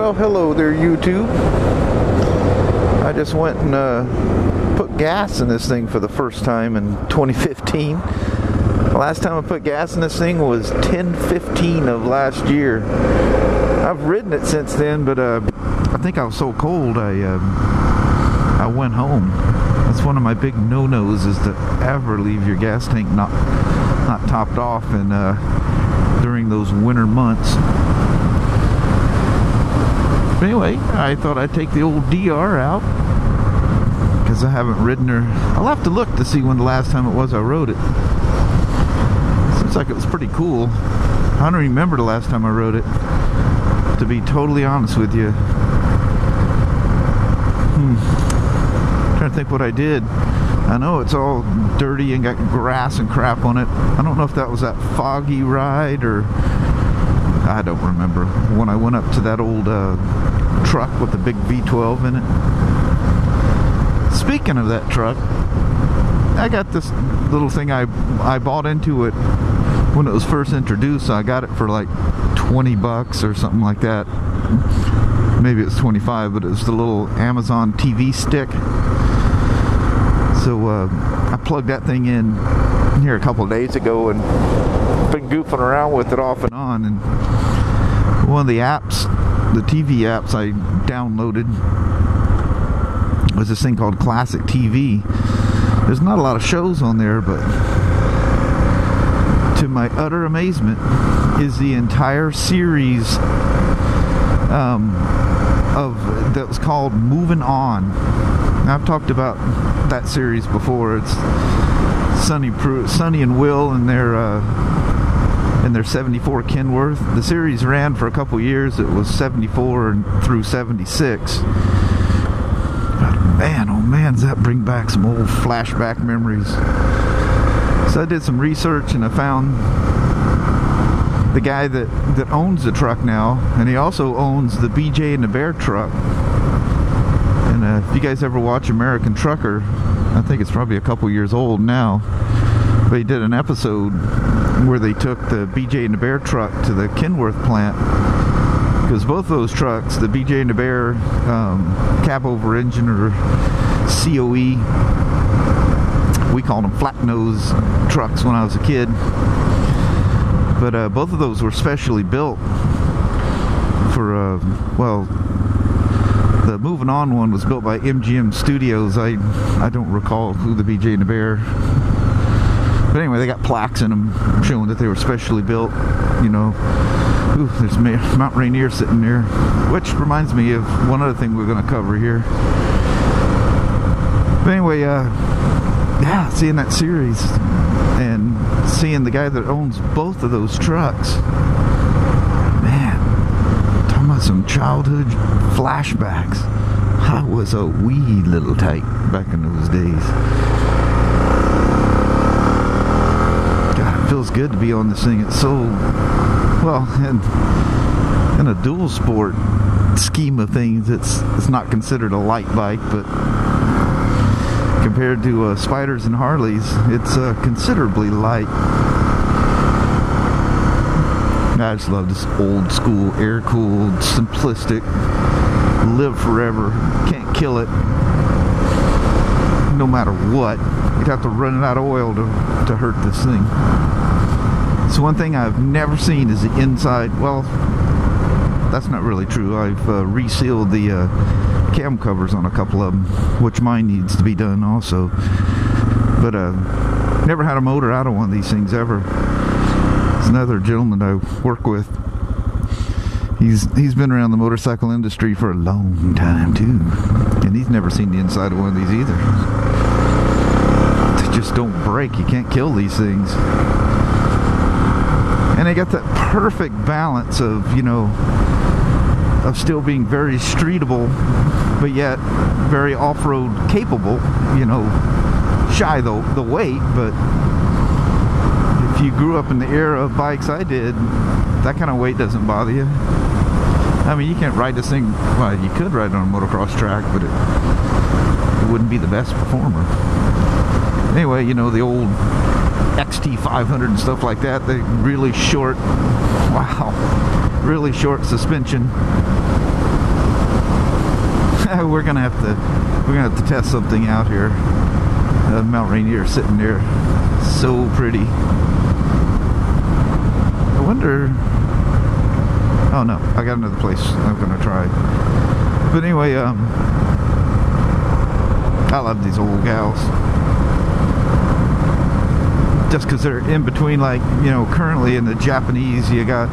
Well, hello there, YouTube. I just went and put gas in this thing for the first time in 2015. The last time I put gas in this thing was 10/15 of last year. I've ridden it since then, but I think I was so cold I went home. That's one of my big no-nos, is to ever leave your gas tank not topped off and during those winter months. But anyway, I thought I'd take the old DR out because I haven't ridden her. I'll have to look to see when the last time it was I rode it. Seems like it was pretty cool. I don't remember the last time I rode it, to be totally honest with you. Trying to think what I did. I know it's all dirty and got grass and crap on it. I don't know if that was that foggy ride or I don't remember. When I went up to that old truck with the big V12 in it. Speaking of that truck, I got this little thing I bought into it when it was first introduced. I got it for like 20 bucks or something like that. Maybe it's 25, but it was the little Amazon TV stick. So I plugged that thing in here a couple of days ago and been goofing around with it off and on. And one of the apps, the TV apps I downloaded, was this thing called Classic TV. There's not a lot of shows on there, but to my utter amazement is the entire series that was called Movin' On. Now, I've talked about that series before. It's Sonny and Will and their 74 Kenworth. The series ran for a couple years. It was 74 and through 76. But man, oh man, does that bring back some old flashback memories. So I did some research and I found the guy that owns the truck now, and he also owns the BJ and the Bear truck. And if you guys ever watch American Trucker, I think it's probably a couple years old now, but he did an episode where they took the BJ and the Bear truck to the Kenworth plant, because both those trucks, the BJ and the Bear cab over engine, or COE, we called them flat nose trucks when I was a kid, but both of those were specially built for well, the Moving On one was built by MGM Studios. I don't recall who the BJ and the Bear. But anyway, they got plaques in them showing that they were specially built. You know, ooh, there's Mount Rainier sitting there. Which reminds me of one other thing we're going to cover here. But anyway, yeah, seeing that series and seeing the guy that owns both of those trucks. Some childhood flashbacks. I was a wee little tyke back in those days. God, it feels good to be on this thing. It's so, well, in a dual sport scheme of things, it's not considered a light bike, but compared to Spiders and Harleys, it's considerably light. I just love this old school, air-cooled, simplistic, live forever, can't kill it, no matter what. You'd have to run it out of oil to hurt this thing. So one thing I've never seen is the inside. Well, that's not really true. I've resealed the cam covers on a couple of them, which mine needs to be done also. But never had a motor out of one of these things ever. Another gentleman I work with, he's been around the motorcycle industry for a long time too, and he's never seen the inside of one of these either. They just don't break. You can't kill these things, and they got that perfect balance of, you know, of still being very streetable but yet very off-road capable, you know, shy the weight. But if you grew up in the era of bikes I did, that kind of weight doesn't bother you. I mean, you can't ride this thing, well, you could ride it on a motocross track, but it wouldn't be the best performer. Anyway, you know, the old XT500 and stuff like that, they really short, wow, really short suspension. we're gonna have to test something out here. Mount Rainier sitting there, so pretty. I wonder. Oh no, I got another place I'm gonna try. But anyway, I love these old gals. Just because they're in between, like, you know, currently in the Japanese, you got,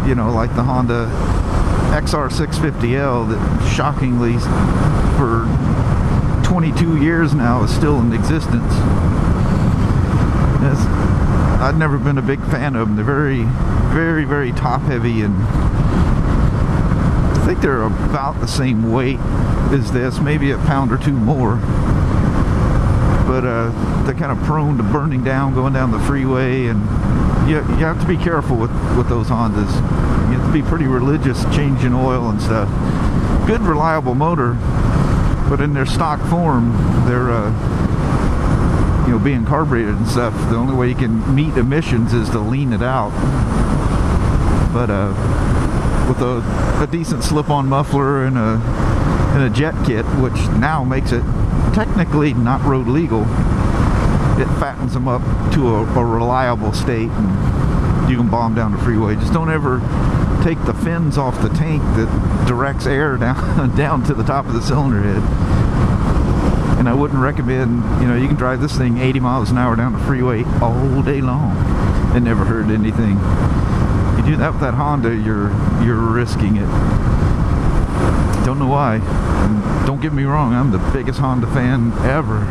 you know, like the Honda XR650L that shockingly for 22 years now is still in existence. I've never been a big fan of them. They're very, very, very top heavy, and I think they're about the same weight as this, maybe a pound or two more. But they're kind of prone to burning down going down the freeway, and you have to be careful with those Hondas. You have to be pretty religious changing oil and stuff. Good reliable motor, but in their stock form, they're you know, being carbureted and stuff, the only way you can meet emissions is to lean it out. But with a decent slip-on muffler and a jet kit, which now makes it technically not road legal, it fattens them up to a reliable state, and you can bomb down the freeway. Just don't ever take the fins off the tank that directs air down to the top of the cylinder head. And I wouldn't recommend, you know, you can drive this thing 80 miles an hour down the freeway all day long and never hurt anything. You do that with that Honda, you're risking it. Don't know why. And don't get me wrong, I'm the biggest Honda fan ever.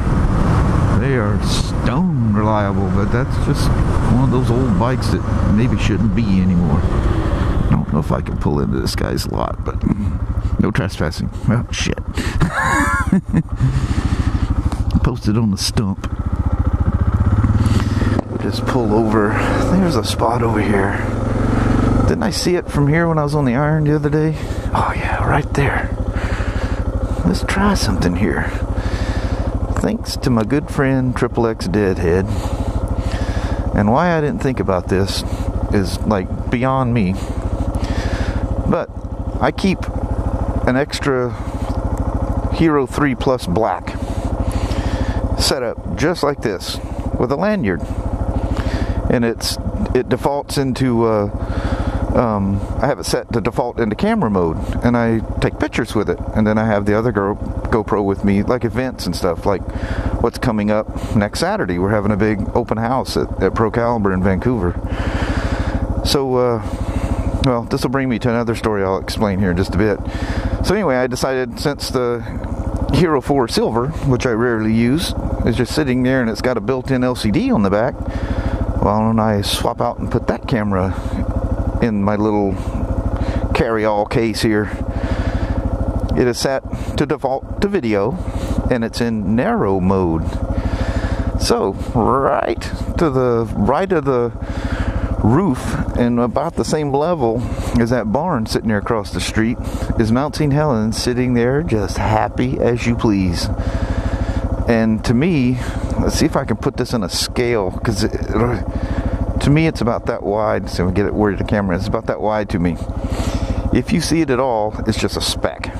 They are stone reliable, but that's just one of those old bikes that maybe shouldn't be anymore. I don't know if I can pull into this guy's lot, but no trespassing. Oh, shit. Posted on the stump. Just pull over. There's a spot over here. Didn't I see it from here when I was on the iron the other day? Oh yeah, right there. Let's try something here. Thanks to my good friend XXX Deadhead. And why I didn't think about this is like beyond me. But I keep an extra Hero 3 Plus Black set up just like this with a lanyard, and it defaults into I have it set to default into camera mode, and I take pictures with it, and then I have the other GoPro with me, like events and stuff, like what's coming up next Saturday. We're having a big open house at Pro Caliber in Vancouver. So well, this will bring me to another story I'll explain here in just a bit. So anyway, I decided, since the Hero 4 Silver, which I rarely use, is just sitting there and it's got a built-in LCD on the back, why don't I swap out and put that camera in my little carry-all case here. It is set to default to video, and it's in narrow mode. So right to the right of the roof, and about the same level as that barn sitting there across the street, is Mount St. Helens, sitting there just happy as you please. And to me, let's see if I can put this in a scale, because to me it's about that wide. So we get it where the camera is. It's about that wide to me. If you see it at all, it's just a speck.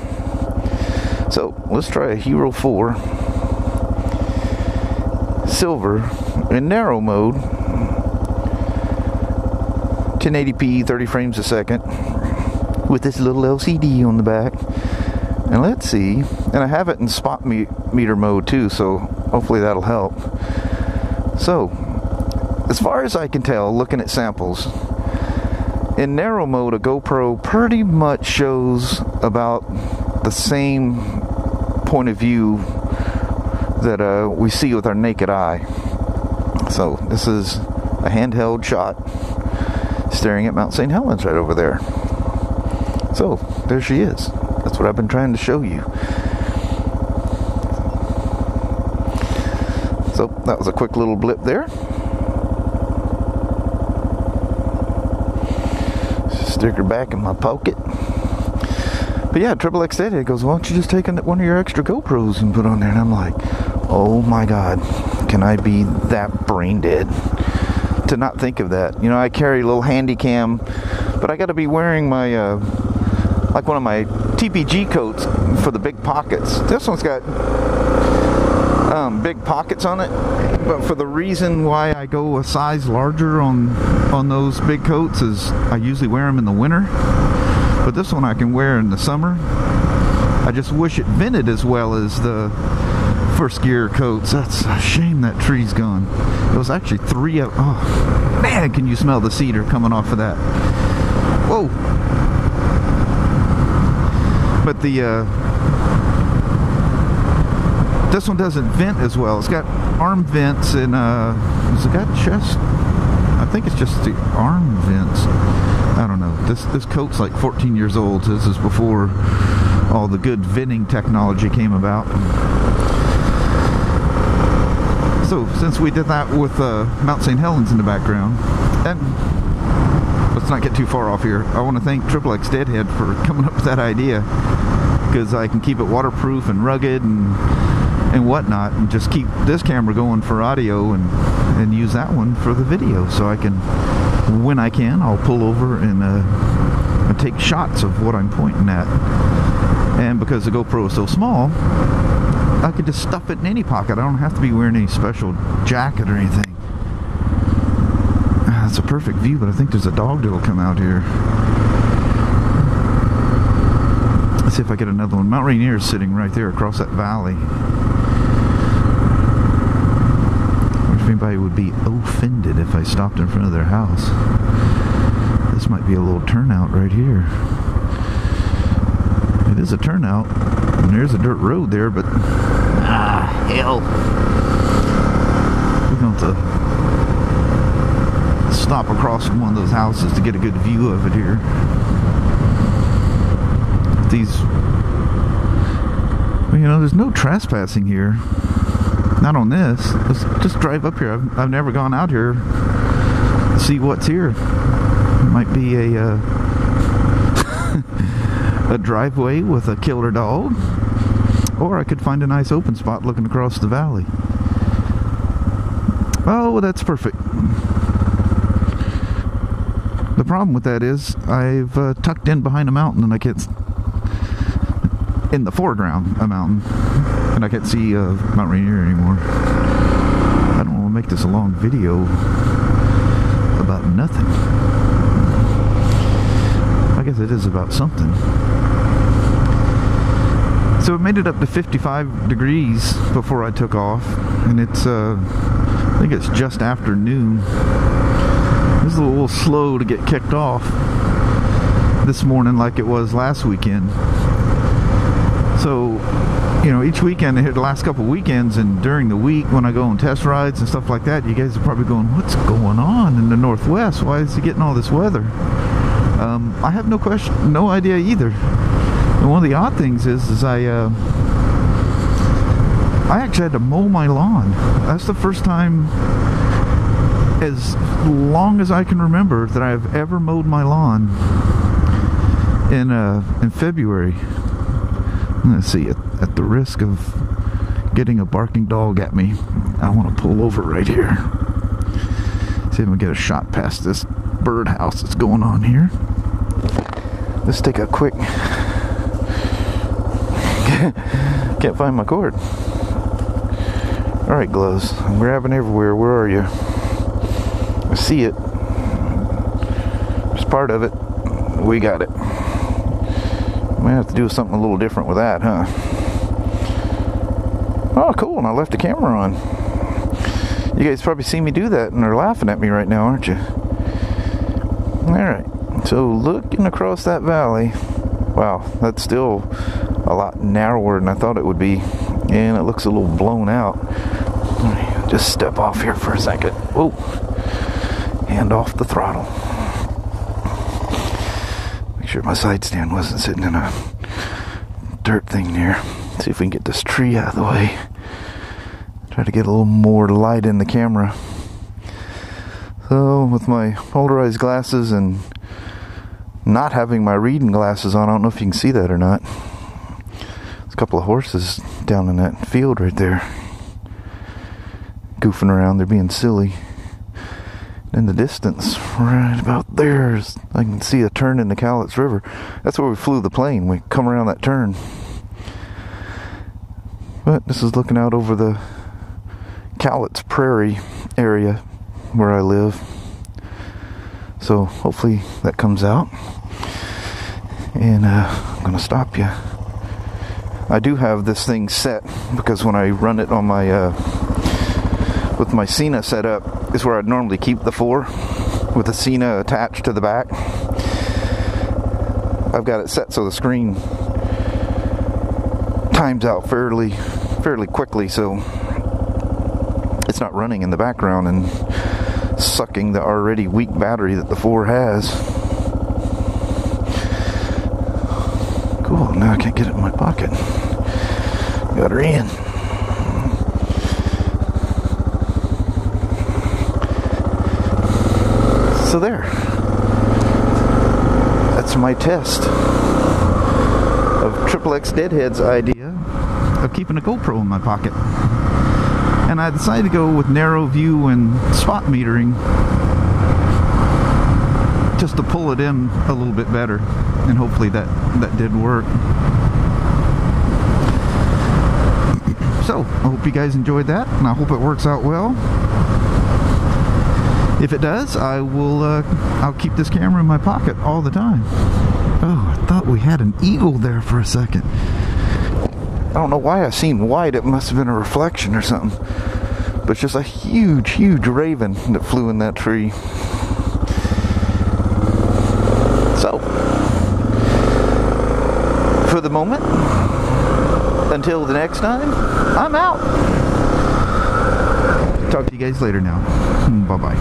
So let's try a Hero 4 Silver in narrow mode, 1080p, 30 frames a second, with this little LCD on the back. And let's see, and I have it in spot meter mode too, so hopefully that'll help. So, as far as I can tell, looking at samples, in narrow mode, a GoPro pretty much shows about the same point of view that we see with our naked eye. So, this is a handheld shot staring at Mount St. Helens right over there. So, there she is. That's what I've been trying to show you. So, that was a quick little blip there. Stick her back in my pocket. But yeah, XXX Deadhead goes, why don't you just take one of your extra GoPros and put on there? And I'm like, oh my God, can I be that brain dead to not think of that? You know, I carry a little handy cam, but I got to be wearing my like one of my TPG coats for the big pockets. This one's got big pockets on it, but for the reason why I go a size larger on those big coats is I usually wear them in the winter, but this one I can wear in the summer. I just wish it vented as well as the first gear coats. That's a shame that tree's gone. It was actually 3 of, oh man, can you smell the cedar coming off of that? Whoa. But the this one doesn't vent as well. It's got arm vents and has it got chest? I think it's just the arm vents. I don't know. This coat's like 14 years old. This is before all the good venting technology came about. So since we did that with Mount St. Helens in the background, and let's not get too far off here. I want to thank XXX Deadhead for coming up with that idea, because I can keep it waterproof and rugged and whatnot, and just keep this camera going for audio and use that one for the video. So I can, when I can, I'll pull over and take shots of what I'm pointing at. And because the GoPro is so small, I could just stuff it in any pocket. I don't have to be wearing any special jacket or anything. That's a perfect view, but I think there's a dog that'll come out here. Let's see if I get another one. Mount Rainier is sitting right there across that valley. If anybody would be offended if I stopped in front of their house. This might be a little turnout right here. It is a turnout, and there's a dirt road there, but hell, we're going to stop across from one of those houses to get a good view of it here. These, you know, there's no trespassing here. Not on this. Let's just drive up here. I've never gone out here to see what's here. It might be a a driveway with a killer dog, or I could find a nice open spot looking across the valley. Oh, that's perfect. The problem with that is I've tucked in behind a mountain, and I can't, in the foreground, a mountain, and I can't see Mount Rainier anymore. I don't want to make this a long video about nothing. I guess it is about something. So it made it up to 55 degrees before I took off, and it's I think it's just after noon. This is a little slow to get kicked off this morning like it was last weekend. So, you know, each weekend, the last couple weekends and during the week when I go on test rides and stuff like that, you guys are probably going, what's going on in the Northwest? Why is he getting all this weather? I have no idea either. And one of the odd things is I actually had to mow my lawn. That's the first time as long as I can remember that I've ever mowed my lawn in February. Let's see, at the risk of getting a barking dog at me, I want to pull over right here. See if we can get a shot past this birdhouse that's going on here. Let's take a quick... Can't find my cord. Alright, gloves. I'm grabbing everywhere. Where are you? I see it. It's part of it. We got it. We have to do something a little different with that, huh? Oh, cool. And I left the camera on. You guys probably see me do that and are laughing at me right now, aren't you? Alright. So looking across that valley, wow, that's still a lot narrower than I thought it would be. And it looks a little blown out. Let me just step off here for a second. Whoa. Hand off the throttle. Make sure my side stand wasn't sitting in a dirt thing there. See if we can get this tree out of the way. Try to get a little more light in the camera. So with my polarized glasses and not having my reading glasses on, I don't know if you can see that or not. There's a couple of horses down in that field right there, goofing around. They're being silly. In the distance, right about there, I can see a turn in the Cowlitz River. That's where we flew the plane. We come around that turn. But this is looking out over the Cowlitz Prairie area where I live. So hopefully that comes out. And I'm going to stop you. I do have this thing set because when I run it on my with my Cena set up is where I'd normally keep the 4 with the Cena attached to the back. I've got it set so the screen times out fairly quickly, so it's not running in the background and sucking the already weak battery that the 4 has. Cool, now I can't get it in my pocket. Got her in. So there. That's my test of XXX Deadhead's idea of keeping a GoPro in my pocket. And I decided to go with narrow view and spot metering just to pull it in a little bit better. And hopefully that did work. So, I hope you guys enjoyed that, and I hope it works out well. If it does, I'll keep this camera in my pocket all the time. Oh, I thought we had an eagle there for a second. I don't know why I seen white. It must have been a reflection or something. But it's just a huge, huge raven that flew in that tree. So, for the moment, until the next time, I'm out. Talk to you guys later now. Bye-bye.